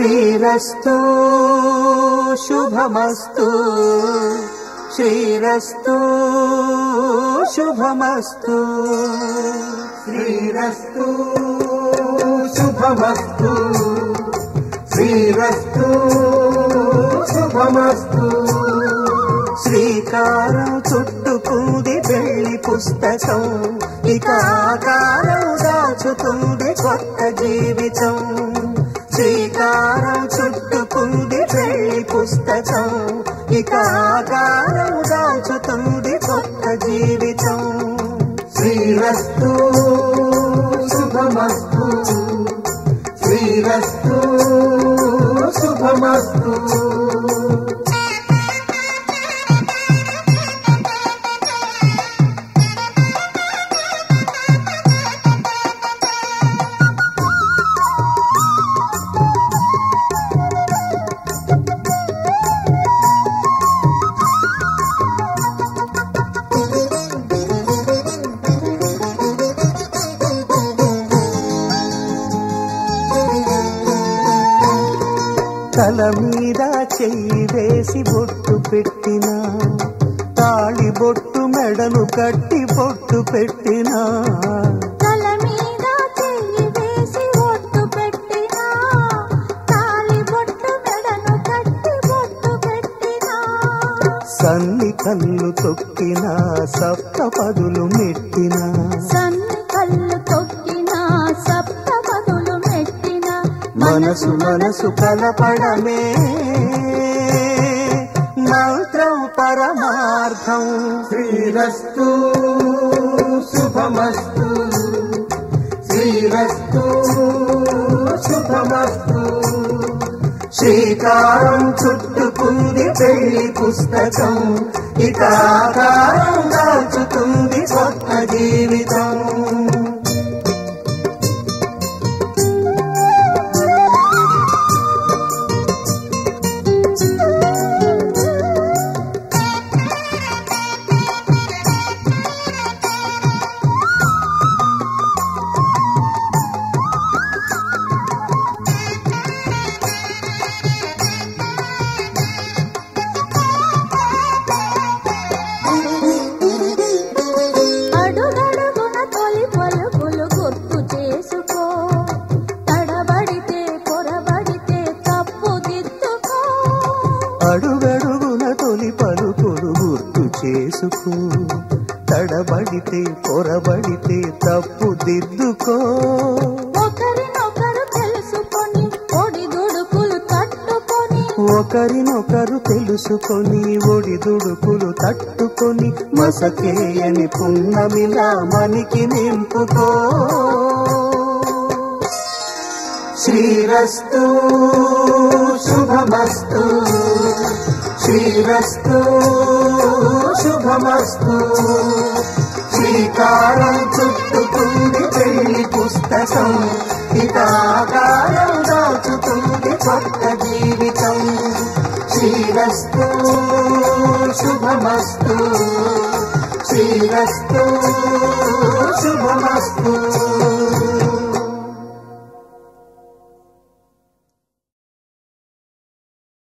శ్రీరస్తు శుభమస్తు శ్రీరస్తు శుభమస్తు శ్రీరస్తు శుభమస్తు శ్రీరస్తు శుభమస్తు శ్రీకారం చుట్టుకుంది పెళ్లి పుస్తకం ఇక ఆకారం దాచుతుంది కొత్త జీవితం శ్రీకారం చుట్టుకుంది పెళ్లి పుస్తకం ఇక ఆకారం దాచుతుంది కొత్త జీవితం శ్రీరస్తు శుభమస్తు శ్రీరస్తు శుభమస్తు తల మీద చెయ్యి వేసి బొట్టు పెట్టినా తాళి బొట్టు మెడను కట్టి బొట్టు పెట్టినా తల మీద చెయ్యి వేసి బొట్టు పెట్టినా తాళి బొట్టు మెడను కట్టి బొట్టు పెట్టినా సన్ని కళ్ళు తొక్కినా సప్త పదులు మెట్టినా సన్ని కళ్ళు తొక్కినా సప్త పదులు మెట్టినా మనసు మనసు కలపడమే మంత్రం పరమార్థం శ్రీరస్తు శుభమస్తు శ్రీరస్తు శుభమస్తు శ్రీకారం చుట్టుకుంది పెళ్లి పుస్తకం ఇక ఆకారం దాచుతుంది కొత్త జీవితం అడుగడుగున తొలి పలుకులు గుర్తు చేసుకో తడబడితే పొరబడితే తప్పు దిద్దుకో ఒకరినొకరు తెలుసుకొని ఒడిదుడుకులు తట్టుకొని ఒకరినొకరు తెలుసుకొని ఒడిదుడుకులు తట్టుకొని మసకేయని పున్నమిలా మనికి నింపుకో శ్రీరస్తు శుభమస్తు శ్రీరస్తు శుభమస్తు శ్రీకారం చుట్టుకుంది పెళ్లి పుస్తకం ఇక ఆకారం దాచుతుంది కొత్త జీవితం శ్రీరస్తు శుభమస్తు శ్రీరస్తు శుభమస్తు